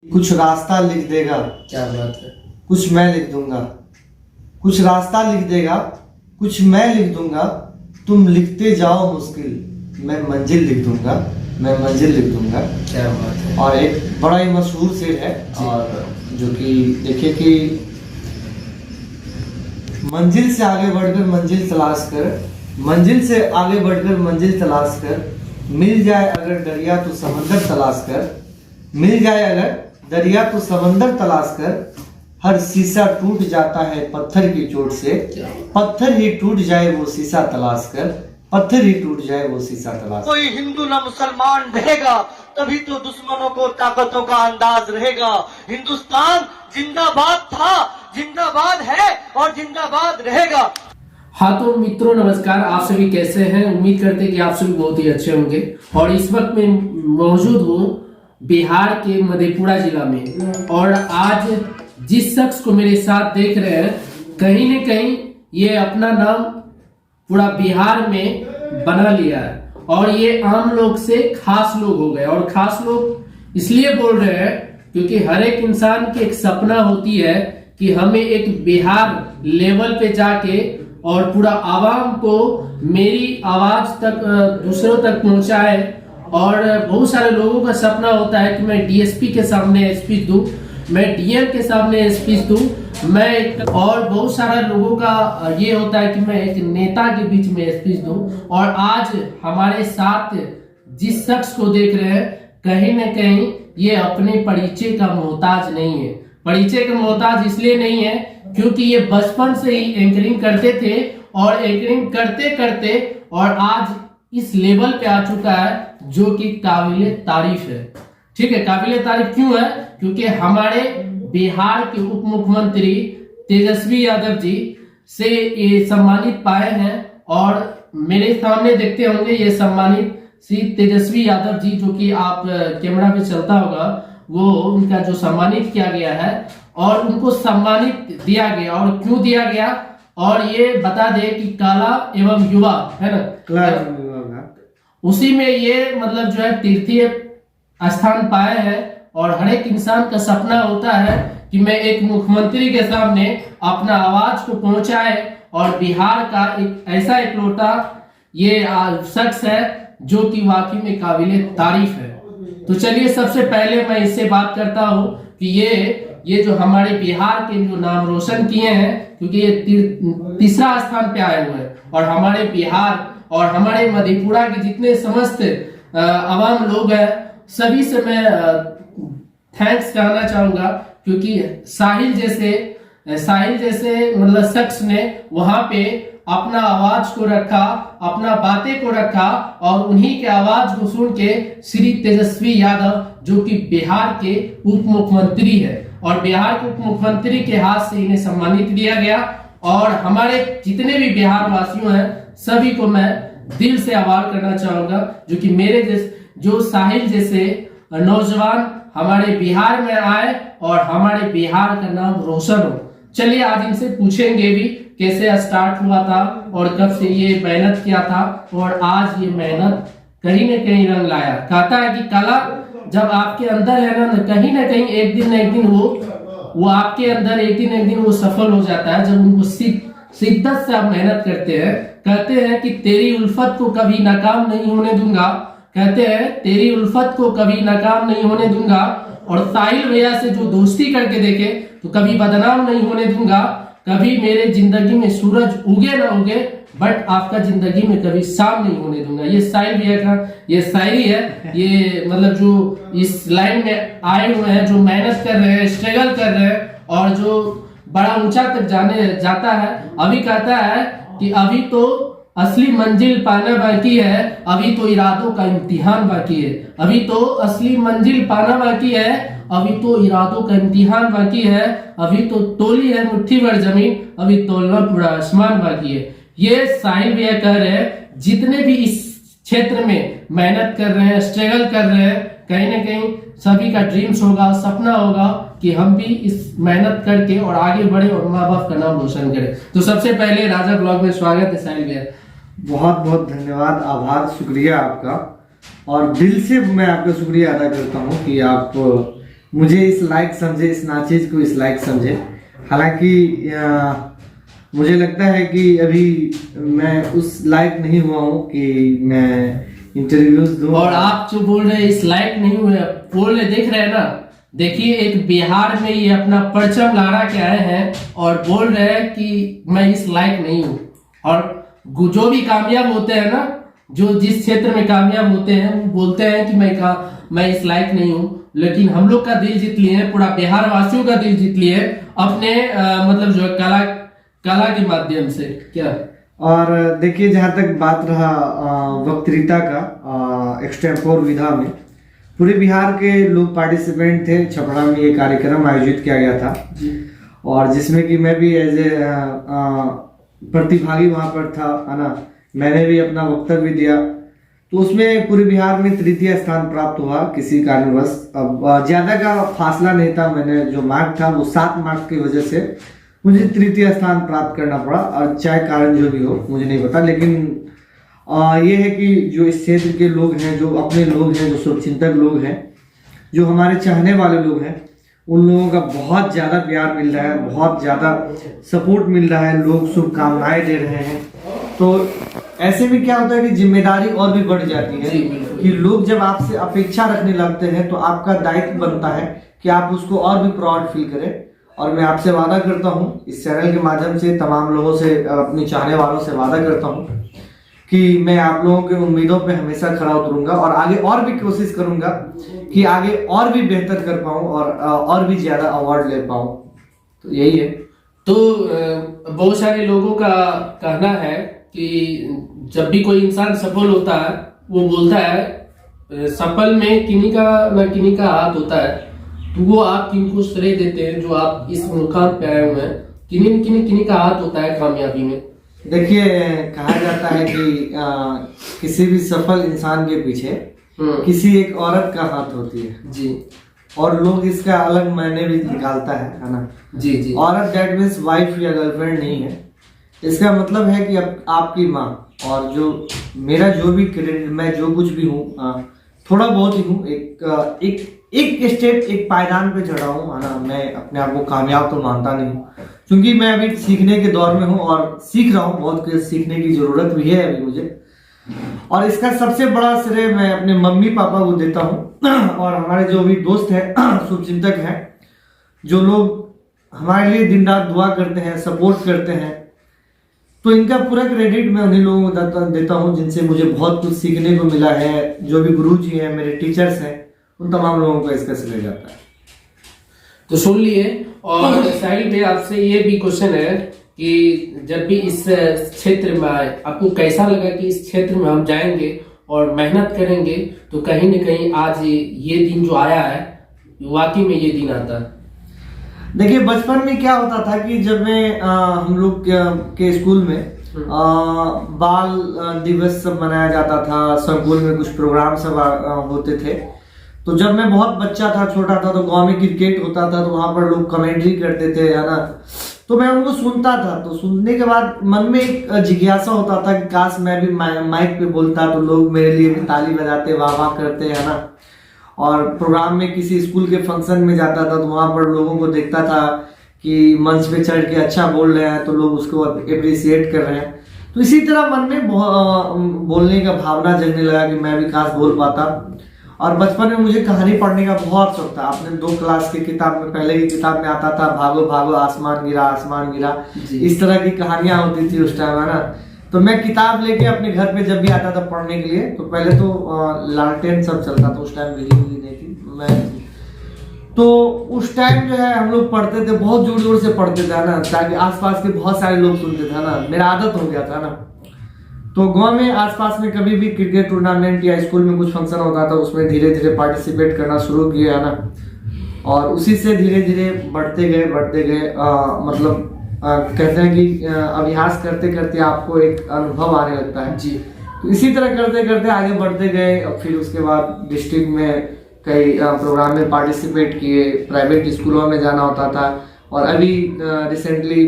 कुछ रास्ता लिख देगा, क्या बात है। कुछ मैं लिख दूंगा। कुछ रास्ता लिख देगा, कुछ मैं लिख दूंगा। तुम लिखते जाओ मुश्किल, मैं मंजिल लिख दूंगा, मैं मंजिल लिख दूंगा। क्या बात है। और एक बड़ा ही मशहूर शेर है, और जो कि देखिए कि मंजिल से आगे बढ़कर मंजिल तलाश कर, मंजिल से आगे बढ़कर मंजिल तलाश कर, मिल जाए अगर दरिया तो समंदर तलाश कर, मिल जाए अगर दरिया तो समंदर तलाश कर। हर शीशा टूट जाता है पत्थर की चोट से, पत्थर ही टूट जाए वो शीशा तलाश कर, पत्थर ही टूट जाए वो शीशा तलाश। कोई हिंदू ना मुसलमान रहेगा, तभी तो दुश्मनों को ताकतों का अंदाज रहेगा। हिंदुस्तान जिंदाबाद था, जिंदाबाद है और जिंदाबाद रहेगा। हाँ तो मित्रों नमस्कार, आप सभी कैसे हैं। उम्मीद करते हैं कि आप सभी बहुत ही अच्छे होंगे। और इस वक्त मैं मौजूद हूँ बिहार के मधेपुरा जिला में, और आज जिस शख्स को मेरे साथ देख रहे हैं, कहीं न कहीं ये अपना नाम पूरा बिहार में बना लिया है, और ये आम लोग से खास लोग हो गए। और खास लोग इसलिए बोल रहे हैं क्योंकि हर एक इंसान की एक सपना होती है कि हमें एक बिहार लेवल पे जाके और पूरा आवाम को मेरी आवाज तक दूसरों तक पहुंचाए। और बहुत सारे लोगों का सपना होता है कि मैं डीएसपी के सामने स्पीच दूं, मैं डीएम के सामने स्पीच दूं, और बहुत सारा लोगों का ये होता है कि मैं एक नेता के बीच में स्पीच दूं। और आज हमारे साथ जिस शख्स को देख रहे हैं, कहीं न कहीं ये अपने परिचय का मोहताज नहीं है। परिचय का मोहताज इसलिए नहीं है क्योंकि ये बचपन से ही एंकरिंग करते थे, और एंकरिंग करते करते और आज इस लेवल पे आ चुका है जो कि काबिले तारीफ है। ठीक है, काबिले तारीफ क्यों है? क्योंकि हमारे बिहार के उप मुख्यमंत्री तेजस्वी यादव जी से ये सम्मानित पाए हैं। और मेरे सामने देखते होंगे ये सम्मानित श्री तेजस्वी यादव जी, जो कि आप कैमरा पे चलता होगा, वो उनका जो सम्मानित किया गया है, और उनको सम्मानित दिया गया। और क्यों दिया गया, और ये बता दे कि कला एवं युवा है ना, उसी में ये मतलब जो है तीर्थीय स्थान पाए हैं। और हर एक इंसान का सपना होता है कि मैं एक मुख्यमंत्री के सामने अपना आवाज को पहुंचाए, और बिहार का एक ऐसा इकलौता ये शख्स है जो कि वाकई में काबिले तारीफ है। तो चलिए सबसे पहले मैं इससे बात करता हूं कि ये जो हमारे बिहार के जो नाम रोशन किए हैं, क्योंकि ये तीसरा स्थान पे आए हुए हैं, और हमारे बिहार और हमारे मधेपुरा के जितने समस्त आवाम लोग हैं, सभी से मैं थैंक्स कहना चाहूंगा। क्योंकि साहिल जैसे मतलब शख्स ने वहां पे अपना आवाज को रखा, अपना बातें को रखा, और उन्हीं के आवाज को सुन के श्री तेजस्वी यादव, जो कि बिहार के उप मुख्यमंत्री है, और बिहार के उप मुख्यमंत्री के हाथ से इन्हें सम्मानित दिया गया। और हमारे जितने भी बिहार वासियों हैं, सभी को मैं दिल से आभार करना चाहूंगा, जो कि मेरे जो साहिल जैसे नौजवान हमारे बिहार में आए और हमारे बिहार का नाम रोशन हो। चलिए आज इनसे पूछेंगे भी कैसे स्टार्ट हुआ था और कब से ये मेहनत किया था, और आज ये मेहनत कहीं न कहीं रंग लाया। कहता है कि कला जब आपके अंदर है ना, कहीं न कहीं एक दिन वो आपके अंदर एक दिन वो सफल हो जाता है, जब उनको शिद्दत से आप मेहनत करते हैं। कहते हैं कि तेरी उल्फत को कभी नाकाम नहीं होने दूंगा, कहते हैं तेरी उल्फत को कभी नाकाम नहीं होने दूंगा, और साहिल भैया से जो दोस्ती करके देखे तो कभी बदनाम नहीं होने दूंगा। कभी मेरे जिंदगी में सूरज उगे ना उगे, बट आपका जिंदगी में कभी शाम नहीं होने दूंगा। ये साहिल भैया का ये शायरी है। ये मतलब जो इस लाइन में आए हुए हैं, जो मेहनत कर रहे हैं, स्ट्रगल कर रहे हैं, और जो बड़ा ऊंचा तक जाता है। अभी कहता है कि अभी तो असली मंजिल पाना बाकी है, अभी तो इरादों का इम्तिहान बाकी है। अभी तो असली मंजिल पाना बाकी है, अभी तो इरादों का इम्तिहान बाकी है। अभी तो तोली है मुट्ठी भर जमीन, अभी तोलना पूरा आसमान बाकी है। ये साहिल भैया कह रहे हैं, जितने भी इस क्षेत्र में मेहनत कर रहे हैं, स्ट्रगल कर रहे हैं, कहीं न कहीं सभी का ड्रीम्स होगा, सपना होगा कि हम भी इस मेहनत करके और आगे बढ़े और माँ बाप का नाम रोशन करें। तो सबसे पहले राजा ब्लॉग में स्वागत है साहिल भैया। बहुत बहुत धन्यवाद, आभार, शुक्रिया आपका। और दिल से मैं आपका शुक्रिया अदा करता हूँ कि आप मुझे इस लायक समझे, इस नाचीज को इस लायक समझे। हालांकि मुझे लगता है कि अभी मैं उस लायक नहीं हुआ हूँ कि मैं इंटरव्यूज दूं। और आप जो बोल रहे हैं इस लायक नहीं हुए, बोल रहे, देख रहे हैं ना, देखिए एक बिहार में ये अपना परचम लहरा के आए हैं और बोल रहे हैं कि मैं इस लायक नहीं हूँ। और जो भी कामयाब होते हैं ना, जो जिस क्षेत्र में कामयाब होते हैं, वो बोलते हैं कि मैं इस लायक नहीं हूँ। लेकिन हम लोग का दिल जीत लिए, पूरा बिहार वासियों का दिल जीत लिए अपने मतलब जो कला के माध्यम से। क्या और देखिए, जहाँ तक बात रहा वक्तृता का, एक्सटेम्पोर विधा में पूरे बिहार के लोग पार्टिसिपेंट थे। छपरा में ये कार्यक्रम आयोजित किया गया था जी। और जिसमें कि मैं भी एज ए प्रतिभागी वहाँ पर था, है ना। मैंने भी अपना वक्तव्य दिया, तो उसमें पूरे बिहार में तृतीय स्थान प्राप्त हुआ किसी कारणवश। अब ज़्यादा का फासला नहीं था, मैंने जो मार्क था वो 7 मार्क की वजह से मुझे तृतीय स्थान प्राप्त करना पड़ा। और चाहे कारण जो भी हो मुझे नहीं पता, लेकिन ये है कि जो इस क्षेत्र के लोग हैं, जो अपने लोग हैं, जो शुभचिंतक लोग हैं, जो हमारे चाहने वाले लोग हैं, उन लोगों का बहुत ज़्यादा प्यार मिल रहा है, बहुत ज़्यादा सपोर्ट मिल रहा है, लोग शुभकामनाएं दे रहे हैं। तो ऐसे में क्या होता है कि जिम्मेदारी और भी बढ़ जाती है कि लोग जब आपसे अपेक्षा रखने लगते हैं तो आपका दायित्व बनता है कि आप उसको और भी प्राउड फील करें। और मैं आपसे वादा करता हूं, इस चैनल के माध्यम से तमाम लोगों से, अपने चाहने वालों से वादा करता हूं कि मैं आप लोगों की उम्मीदों पे हमेशा खरा उतरूंगा और आगे और भी कोशिश करूंगा कि आगे और भी बेहतर कर पाऊं और भी ज्यादा अवार्ड ले पाऊं। तो यही है। तो बहुत सारे लोगों का कहना है कि जब भी कोई इंसान सफल होता है, वो बोलता है सफल में किन्हीं का न किन्हीं का हाथ होता है। तो वो आप किनको श्रेय देते हैं जो आप इस मुकाम पे आए हुए हैं? किन्हीं का हाथ होता है कामयाबी में? देखिए, कहा जाता है कि किसी भी सफल इंसान के पीछे किसी एक औरत का हाथ होती है जी। और लोग इसका अलग मायने भी निकालता है ना। जी जी। औरत दैट मीन्स वाइफ या गर्लफ्रेंड नहीं है। इसका मतलब है कि अब आपकी माँ, और जो मेरा जो भी क्रेडिट, मैं जो कुछ भी हूँ, थोड़ा बहुत ही हूँ, एक स्टेप, एक पायदान पे चढ़ा हूँ, है ना। मैं अपने आप को कामयाब तो मानता नहीं हूँ, क्योंकि मैं अभी सीखने के दौर में हूँ और सीख रहा हूँ। बहुत कुछ सीखने की जरूरत भी है अभी मुझे। और इसका सबसे बड़ा श्रेय मैं अपने मम्मी पापा को देता हूँ और हमारे जो भी दोस्त हैं, शुभचिंतक हैं, जो लोग हमारे लिए दिन रात दुआ करते हैं, सपोर्ट करते हैं। तो इनका पूरा क्रेडिट मैं उन्हीं लोगों को देता हूँ जिनसे मुझे बहुत कुछ सीखने को मिला है। जो भी गुरु जी हैं, मेरे टीचर्स हैं, उन तमाम लोगों को इसका श्रेय जाता है। तो सुन लिए। और साहिल भाई, आपसे ये भी क्वेश्चन है कि जब भी इस क्षेत्र में आए, आपको कैसा लगा कि इस क्षेत्र में हम जाएंगे और मेहनत करेंगे तो कहीं न कहीं आज ये दिन जो आया है, वाकई में ये दिन आता है? देखिए, बचपन में क्या होता था कि जब मैं हम लोग के स्कूल में बाल दिवस सब मनाया जाता था, स्कूल में कुछ प्रोग्राम सब होते थे। तो जब मैं बहुत बच्चा था, छोटा था, तो गांव में क्रिकेट होता था, तो वहां पर लोग कमेंट्री करते थे, है ना। तो मैं उनको सुनता था। तो सुनने के बाद मन में एक जिज्ञासा होता था कि काश मैं भी माइक पे बोलता तो लोग मेरे लिए भी ताली बजाते, वाह वाह करते, है ना। और प्रोग्राम में किसी स्कूल के फंक्शन में जाता था तो वहां पर लोगों को देखता था कि मंच पे चढ़ के अच्छा बोल रहे हैं, तो लोग उसको अप्रिसिएट कर रहे हैं। तो इसी तरह मन में बोलने का भावना जगने लगा कि मैं भी काश बोल पाता। और बचपन में मुझे कहानी पढ़ने का बहुत शौक था। अपने 2 क्लास की किताब में, पहले की किताब में आता था भागो भागो आसमान गिरा, आसमान गिरा, इस तरह की कहानियां होती थी उस टाइम, है ना। तो मैं किताब लेके अपने घर पे जब भी आता था पढ़ने के लिए, तो पहले तो लालटेन सब चलता था उस टाइम, बिजली नहीं थी। तो उस टाइम जो है हम लोग पढ़ते थे, बहुत जोर जोर से पढ़ते थे ना, ताकि आसपास के बहुत सारे लोग सुनते थे ना। मेरा आदत हो गया था ना। तो गांव में आसपास में कभी भी क्रिकेट टूर्नामेंट या स्कूल में कुछ फंक्शन होता था, उसमें धीरे धीरे पार्टिसिपेट करना शुरू किया, है ना। और उसी से धीरे धीरे बढ़ते गए। मतलब कहते हैं कि अभ्यास करते करते आपको एक अनुभव आने लगता है जी। तो इसी तरह करते करते आगे बढ़ते गए। और फिर उसके बाद डिस्ट्रिक्ट में कई प्रोग्राम में पार्टिसिपेट किए, प्राइवेट स्कूलों में जाना होता था। और अभी रिसेंटली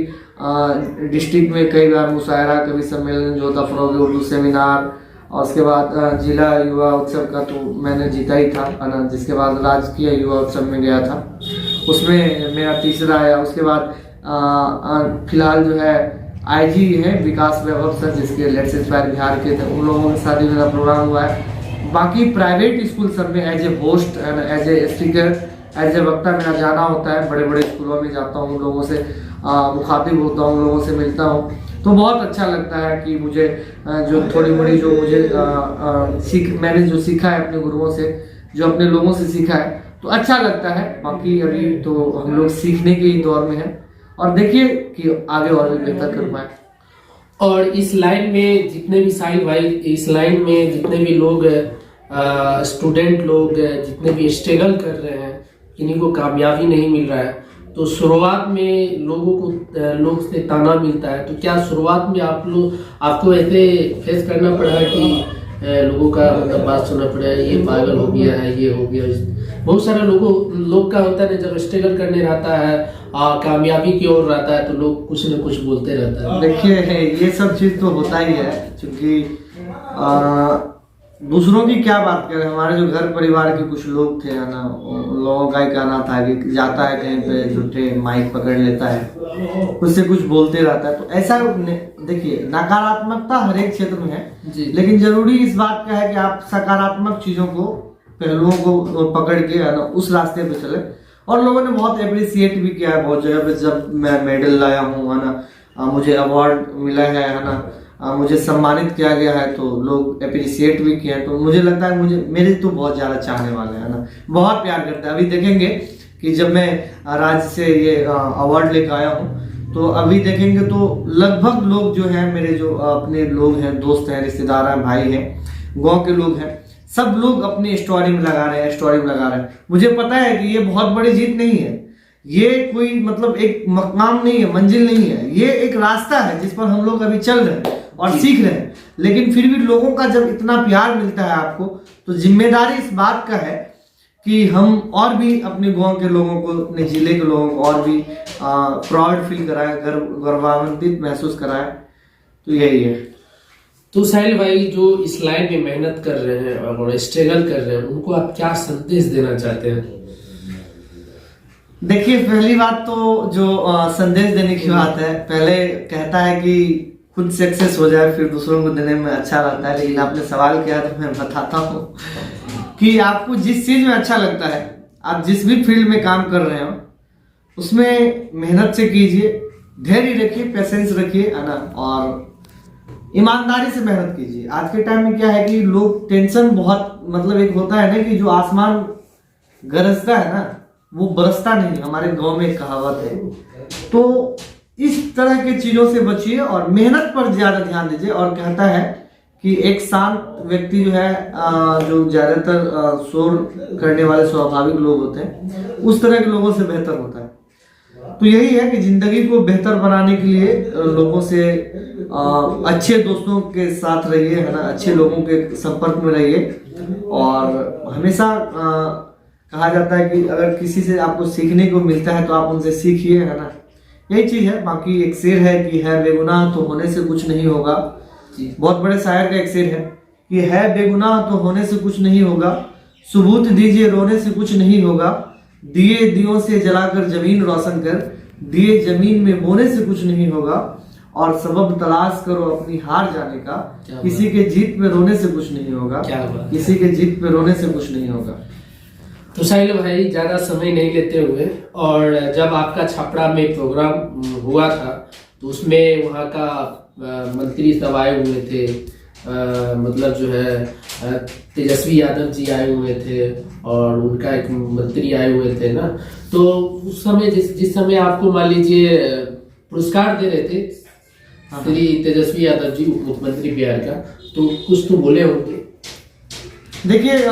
डिस्ट्रिक्ट में कई बार मुशायरा, कवि सम्मेलन जो होता, फरोग उर्दू सेमिनार, और उसके बाद जिला युवा उत्सव का तो मैंने जीता ही था, है ना। जिसके बाद राजकीय युवा उत्सव में गया था, उसमें मेरा तीसरा आया। उसके बाद फिलहाल जो है आईजी है विकास वैभव सर, जिसके लेट्स इंस्पायर बिहार के थे, उन लोगों के साथ भी मेरा प्रोग्राम हुआ है। बाकी प्राइवेट स्कूल सब में as a host and as a speaker, as a वक्ता मेरा जाना होता है। बड़े बड़े स्कूलों में जाता हूँ, उन लोगों से मुखातिब होता हूँ, उन लोगों से मिलता हूँ, तो बहुत अच्छा लगता है कि मुझे जो थोड़ी बड़ी जो मुझे मैंने जो सीखा है अपने गुरुओं से, जो अपने लोगों से सीखा है, तो अच्छा लगता है। बाकी अभी तो हम लोग सीखने के ही दौर में हैं, और देखिए कि आगे और भी बेहतर कर पाए। और इस लाइन में जितने भी साहिल भाई, इस लाइन में जितने भी लोग स्टूडेंट लोग जितने भी स्ट्रगल कर रहे हैं, किन्हीं को कामयाबी नहीं मिल रहा है, तो शुरुआत में लोग से ताना मिलता है, तो क्या शुरुआत में आपको ऐसे फेस करना पड़ा है कि लोगों का मतलब बात सुनना पड़ा है, ये पागल हो गया है, ये हो गया। बहुत सारे लोग का होता है, जब स्ट्रगल करने रहता है, कामयाबी की ओर रहता है, तो लोग कुछ न कुछ बोलते रहता है। देखिए ये सब चीज तो होता ही है, क्योंकि दूसरों की क्या बात करें, हमारे जो घर परिवार के कुछ लोग थे, है ना, उन लोगों का ही कहना था कि जाता है कहीं पे झूठे माइक पकड़ लेता है, उससे कुछ बोलते रहता है। तो ऐसा देखिए, नकारात्मकता हर एक क्षेत्र में है, लेकिन जरूरी इस बात का है कि आप सकारात्मक चीजों को, पहलुओं को पकड़ के, है ना, उस रास्ते पे चले। और लोगों ने बहुत अप्रिसिएट भी किया है बहुत जगह पे, जब मैं मेडल लाया हूँ, है ना, मुझे अवार्ड मिला है ना, मुझे सम्मानित किया गया है, तो लोग अप्रिसिएट भी किए हैं। तो मुझे लगता है मेरे तो बहुत ज्यादा चाहने वाले हैं ना, बहुत प्यार करते हैं। अभी देखेंगे कि जब मैं राज्य से ये अवार्ड लेकर आया हूँ, तो अभी देखेंगे तो लगभग लोग जो हैं मेरे, जो अपने लोग हैं, दोस्त हैं, रिश्तेदार हैं, भाई हैं, गाँव के लोग हैं, सब लोग अपनी स्टोरी में लगा रहे हैं। मुझे पता है कि ये बहुत बड़ी जीत नहीं है, ये कोई मतलब एक मकाम नहीं है, मंजिल नहीं है, ये एक रास्ता है जिस पर हम लोग अभी चल रहे हैं और सीख रहे हैं। लेकिन फिर भी लोगों का जब इतना प्यार मिलता है आपको, तो जिम्मेदारी इस बात का है कि हम और भी अपने गांव के लोगों को, अपने जिले के लोगों को और भी प्राउड फील कराए, गौरवान्वित महसूस कराए। तो यही है। तो साहिल भाई, जो इस लाइन में मेहनत कर रहे हैं और स्ट्रगल कर रहे हैं, उनको आप क्या संदेश देना चाहते हैं? देखिए, पहली बात तो जो संदेश देने की बात है, पहले कहता है कि खुद सक्सेस हो जाए, फिर दूसरों को देने में अच्छा लगता है। लेकिन आपने सवाल किया तो मैं बताता हूँ कि आपको जिस चीज में अच्छा लगता है, आप जिस भी फील्ड में काम कर रहे हो, उसमें मेहनत से कीजिए, धैर्य रखिए, पेशेंस रखिए, है ना, और ईमानदारी से मेहनत कीजिए। आज के टाइम में क्या है कि लोग टेंशन बहुत, मतलब एक होता है ना कि जो आसमान गरजता है ना, वो बरसता नहीं, हमारे गांव में एक कहावत है। तो इस तरह के चीजों से बचिए और मेहनत पर ज्यादा ध्यान दीजिए। और कहता है कि एक शांत व्यक्ति जो है, जो ज्यादातर शोर करने वाले स्वाभाविक लोग होते हैं, उस तरह के लोगों से बेहतर होता है। तो यही है कि जिंदगी को बेहतर बनाने के लिए लोगों से, अच्छे दोस्तों के साथ रहिए, है ना, अच्छे लोगों के संपर्क में रहिए। और हमेशा कहा जाता है कि अगर किसी से आपको सीखने को मिलता है तो आप उनसे सीखिए, है ना, यही चीज है। बाकी एक शेर है कि है बेगुनाह तो होने से कुछ नहीं होगा, बहुत बड़े शायर का एक शेर है कि है बेगुनाह तो होने से कुछ नहीं होगा, सबूत दीजिए रोने से कुछ नहीं होगा, दिए दियों से जलाकर जमीन रोशन कर, दिए जमीन में बोने से कुछ नहीं होगा, और सबब तलाश करो अपनी हार जाने का, किसी के जीत पे रोने से कुछ नहीं होगा, किसी के जीत पे रोने से कुछ नहीं होगा। तो साहिल भाई, ज्यादा समय नहीं लेते हुए, और जब आपका छपरा में प्रोग्राम हुआ था, तो उसमें वहाँ का मंत्री सब आए हुए थे, मतलब जो है तेजस्वी यादव जी आए हुए थे, और उनका एक मंत्री आए हुए थे ना। तो उस समय जिस समय आपको मान लीजिए पुरस्कार दे रहे थे श्री तेजस्वी यादव जी, उप मुख्यमंत्री बिहार का, तो कुछ तो बोले होंगे। देखिए,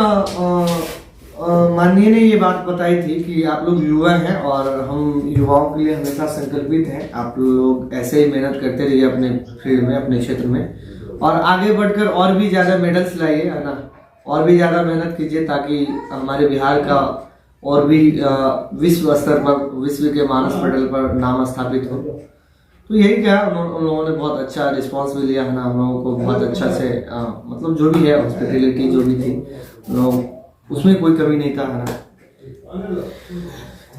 माननीय ने ये बात बताई थी कि आप लोग युवा हैं और हम युवाओं के लिए हमेशा संकल्पित हैं। आप लोग ऐसे ही मेहनत करते रहिए अपने फील्ड में, अपने क्षेत्र में, और आगे बढ़कर और भी ज़्यादा मेडल्स लाइए, है ना, और भी ज़्यादा मेहनत कीजिए, ताकि हमारे बिहार का और भी विश्व स्तर पर, विश्व के मानस पटल पर नाम स्थापित हो। तो यही क्या उन लोगों ने बहुत अच्छा रिस्पांस भी लिया है ना, हम लोगों को बहुत अच्छा से मतलब जो भी है हॉस्पिटलिटी जो भी थी, लोग उसमें कोई कमी नहीं था, है ना।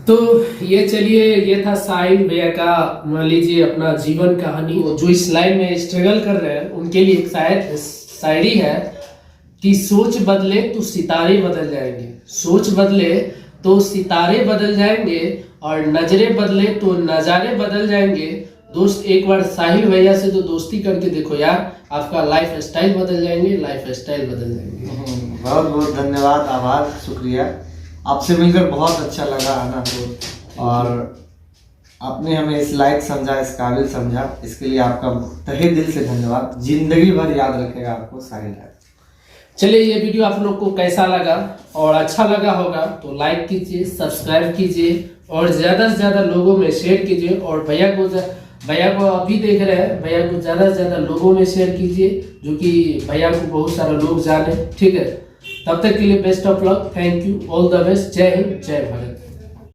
तो ये चलिए, ये था साहिल भैया का, मान लीजिए अपना जीवन कहानी। जो इस लाइन में स्ट्रगल कर रहे हैं उनके लिए एक शायरी है कि सोच बदले तो सितारे बदल जाएंगे, सोच बदले तो सितारे बदल जाएंगे, और नजरें बदले तो नजारे बदल जाएंगे। दोस्त एक बार साहिल भैया से तो दोस्ती करके देखो यार, आपका लाइफ स्टाइल बदल जाएंगे, लाइफ स्टाइल बदल जाएंगे। बहुत बहुत धन्यवाद, आभार, शुक्रिया। आपसे मिलकर बहुत अच्छा लगा, है ना। तो और आपने हमें इस लायक समझा, इस काबिल समझा, इसके लिए आपका तहे दिल से धन्यवाद। जिंदगी भर याद रखेगा आपको साहिल है। चलिए, ये वीडियो आप लोग को कैसा लगा, और अच्छा लगा होगा तो लाइक कीजिए, सब्सक्राइब कीजिए, और ज़्यादा से ज़्यादा लोगों में शेयर कीजिए। और भैया को अभी देख रहे हैं, भैया को ज़्यादा से ज़्यादा लोगों में शेयर कीजिए, जो कि भैया को बहुत सारा लोग जाने। ठीक है, तब तक के लिए best of luck, thank you, all the best, जय हिंद, जय भारत।